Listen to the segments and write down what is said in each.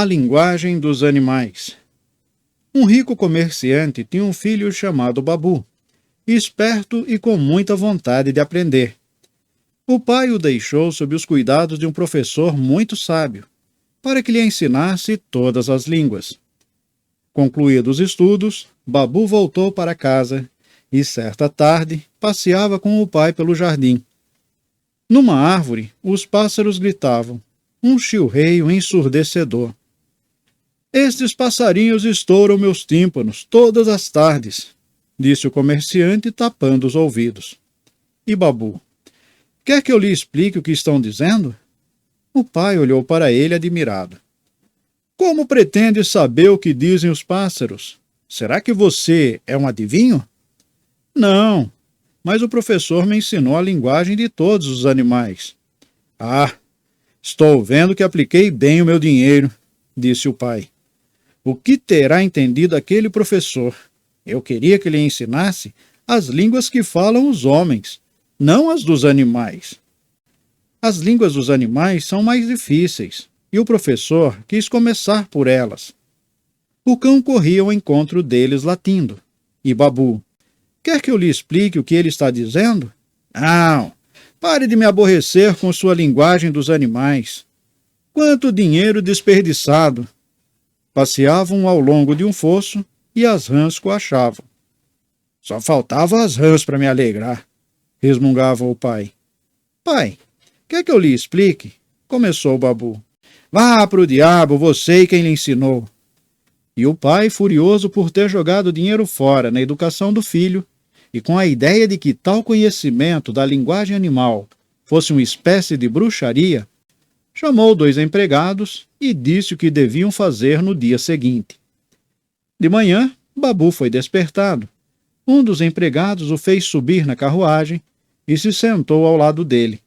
A linguagem dos animais. Um rico comerciante tinha um filho chamado Babu, esperto e com muita vontade de aprender. O pai o deixou sob os cuidados de um professor muito sábio, para que lhe ensinasse todas as línguas. Concluídos os estudos, Babu voltou para casa e, certa tarde, passeava com o pai pelo jardim. Numa árvore, os pássaros gritavam, um chilreio ensurdecedor. Estes passarinhos estouram meus tímpanos todas as tardes, disse o comerciante, tapando os ouvidos. E Babu, quer que eu lhe explique o que estão dizendo? O pai olhou para ele admirado. Como pretende saber o que dizem os pássaros? Será que você é um adivinho? Não, mas o professor me ensinou a linguagem de todos os animais. Ah, estou vendo que apliquei bem o meu dinheiro, disse o pai. O que terá entendido aquele professor? Eu queria que lhe ensinasse as línguas que falam os homens, não as dos animais. As línguas dos animais são mais difíceis, e o professor quis começar por elas. O cão corria ao encontro deles latindo. E Babu, quer que eu lhe explique o que ele está dizendo? Não, pare de me aborrecer com sua linguagem dos animais. Quanto dinheiro desperdiçado! Passeavam ao longo de um fosso e as rãs coachavam. Só faltavam as rãs para me alegrar, resmungava o pai. Pai, quer que eu lhe explique? Começou o Babu. Vá pro diabo, você e quem lhe ensinou. E o pai, furioso por ter jogado dinheiro fora na educação do filho, e com a ideia de que tal conhecimento da linguagem animal fosse uma espécie de bruxaria, chamou 2 empregados e disse o que deviam fazer no dia seguinte. De manhã, Babu foi despertado. Um dos empregados o fez subir na carruagem e se sentou ao lado dele.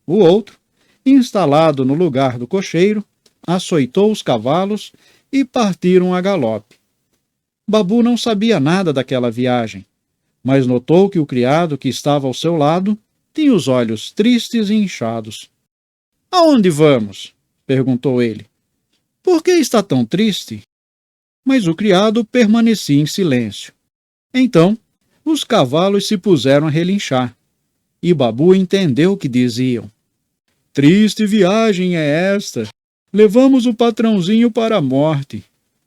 O outro, instalado no lugar do cocheiro, açoitou os cavalos e partiram a galope. Babu não sabia nada daquela viagem, mas notou que o criado que estava ao seu lado tinha os olhos tristes e inchados. — Aonde vamos? Perguntou ele. — Por que está tão triste? Mas o criado permanecia em silêncio. Então, os cavalos se puseram a relinchar, e Babu entendeu o que diziam. — Triste viagem é esta! Levamos o patrãozinho para a morte.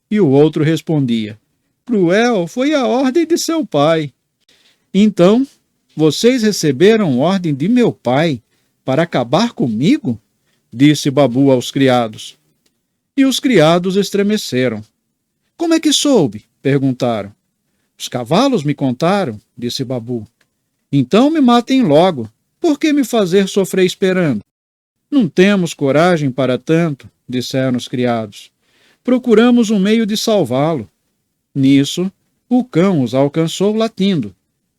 E o outro respondia. — Cruel foi a ordem de seu pai. — Então, vocês receberam ordem de meu pai para acabar comigo? Disse Babu aos criados. E os criados estremeceram. — Como é que soube? Perguntaram. — Os cavalos me contaram, disse Babu. — Então me matem logo. Por que me fazer sofrer esperando? — Não temos coragem para tanto, disseram os criados. Procuramos um meio de salvá-lo. Nisso, o cão os alcançou latindo,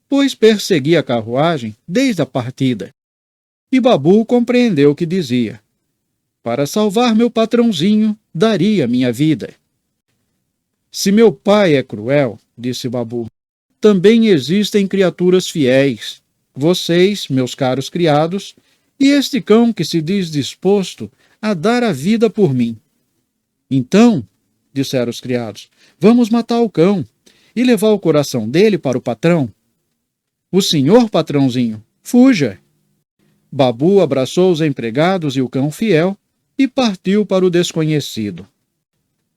pois perseguia a carruagem desde a partida. E Babu compreendeu o que dizia. Para salvar meu patrãozinho, daria minha vida. Se meu pai é cruel, disse Babu, também existem criaturas fiéis. Vocês, meus caros criados, e este cão que se diz disposto a dar a vida por mim. Então, disseram os criados, vamos matar o cão e levar o coração dele para o patrão. O senhor, patrãozinho, fuja! Babu abraçou os empregados e o cão fiel e partiu para o desconhecido.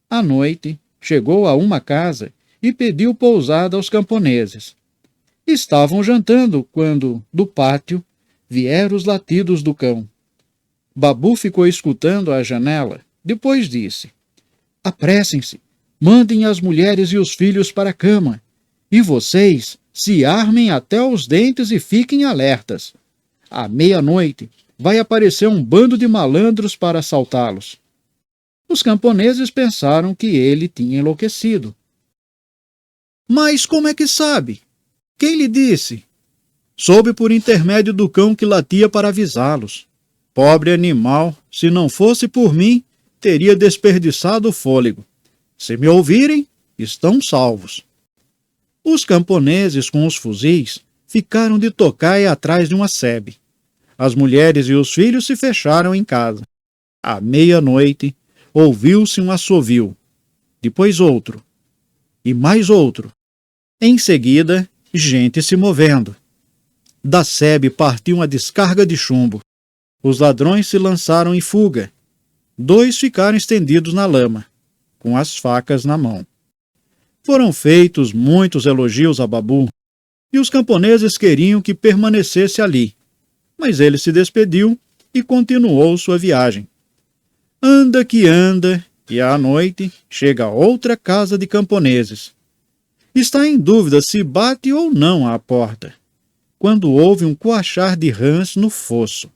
À noite, chegou a uma casa e pediu pousada aos camponeses. Estavam jantando quando, do pátio, vieram os latidos do cão. Babu ficou escutando à janela, depois disse, apressem-se, mandem as mulheres e os filhos para a cama, e vocês se armem até os dentes e fiquem alertas. À meia-noite vai aparecer um bando de malandros para assaltá-los. Os camponeses pensaram que ele tinha enlouquecido. Mas como é que sabe? Quem lhe disse? Soube por intermédio do cão que latia para avisá-los. Pobre animal, se não fosse por mim, teria desperdiçado o fôlego. Se me ouvirem, estão salvos. Os camponeses com os fuzis ficaram de tocaia atrás de uma sebe. As mulheres e os filhos se fecharam em casa. À meia-noite, ouviu-se um assovio, depois outro, e mais outro. Em seguida, gente se movendo. Da sebe partiu uma descarga de chumbo. Os ladrões se lançaram em fuga. 2 ficaram estendidos na lama, com as facas na mão. Foram feitos muitos elogios a Babu, e os camponeses queriam que permanecesse ali, mas ele se despediu e continuou sua viagem. Anda que anda, e à noite chega a outra casa de camponeses. Está em dúvida se bate ou não à porta, quando ouve um coachar de rãs no fosso.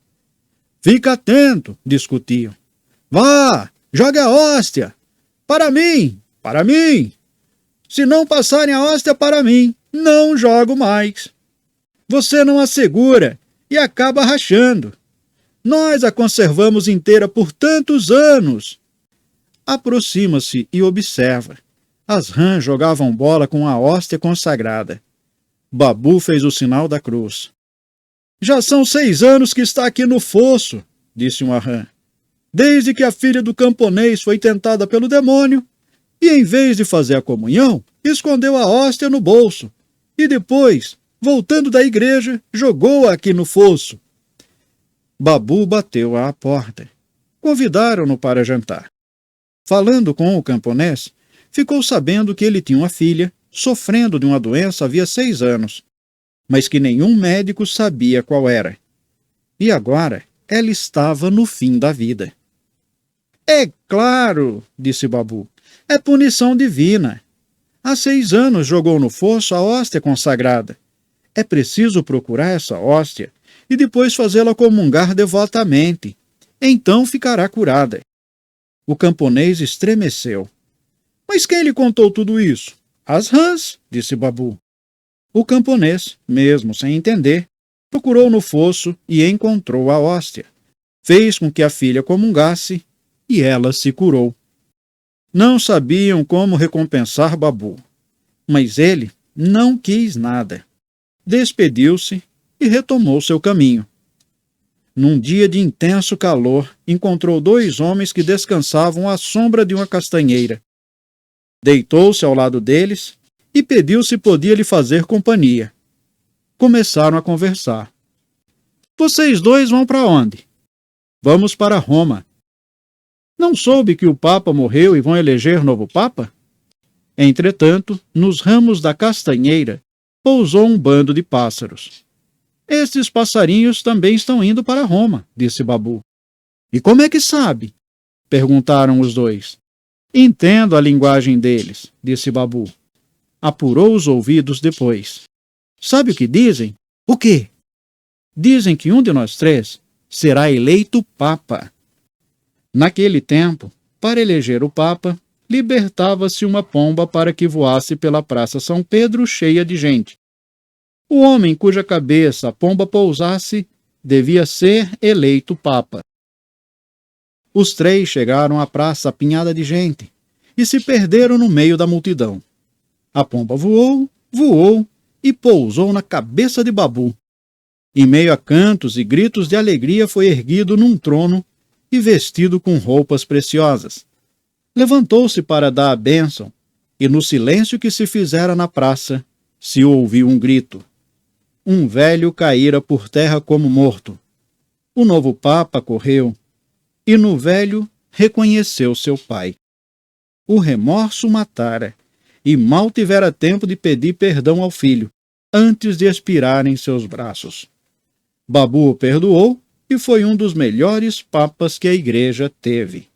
Fica atento, discutiam. Vá, jogue a hóstia. Para mim, para mim. Se não passarem a hóstia para mim, não jogo mais. Você não a segura e acaba rachando. Nós a conservamos inteira por tantos anos. Aproxima-se e observa. As rãs jogavam bola com a hóstia consagrada. Babu fez o sinal da cruz. Já são 6 anos que está aqui no fosso, disse uma rã. Desde que a filha do camponês foi tentada pelo demônio, e em vez de fazer a comunhão, escondeu a hóstia no bolso, e depois, voltando da igreja, jogou-a aqui no fosso. Babu bateu à porta. Convidaram-no para jantar. Falando com o camponês, ficou sabendo que ele tinha uma filha, sofrendo de uma doença havia 6 anos, mas que nenhum médico sabia qual era. E agora ela estava no fim da vida. É claro, disse Babu, é punição divina. Há 6 anos jogou no fosso a hóstia consagrada. É preciso procurar essa hóstia e depois fazê-la comungar devotamente. Então ficará curada. O camponês estremeceu. Mas quem lhe contou tudo isso? As rãs, disse Babu. O camponês, mesmo sem entender, procurou no fosso e encontrou a hóstia. Fez com que a filha comungasse e ela se curou. Não sabiam como recompensar Babu, mas ele não quis nada. Despediu-se e retomou seu caminho. Num dia de intenso calor, encontrou 2 homens que descansavam à sombra de uma castanheira. Deitou-se ao lado deles e pediu se podia lhe fazer companhia. Começaram a conversar. Vocês 2 vão para onde? Vamos para Roma. Não soube que o Papa morreu e vão eleger novo Papa? Entretanto, nos ramos da castanheira, pousou um bando de pássaros. Estes passarinhos também estão indo para Roma, disse Babu. E como é que sabe? Perguntaram os 2. Entendo a linguagem deles, disse Babu. Apurou os ouvidos depois. Sabe o que dizem? O quê? Dizem que um de nós 3 será eleito Papa. Naquele tempo, para eleger o Papa, libertava-se uma pomba para que voasse pela Praça São Pedro cheia de gente. O homem cuja cabeça a pomba pousasse devia ser eleito Papa. Os 3 chegaram à praça apinhada de gente e se perderam no meio da multidão. A pomba voou, voou e pousou na cabeça de Babu. Em meio a cantos e gritos de alegria foi erguido num trono e vestido com roupas preciosas. Levantou-se para dar a bênção, e no silêncio que se fizera na praça, se ouviu um grito. Um velho caíra por terra como morto. O novo Papa correu, e no velho reconheceu seu pai. O remorso matara, e mal tivera tempo de pedir perdão ao filho, antes de expirar em seus braços. Babu o perdoou, e foi um dos melhores papas que a igreja teve.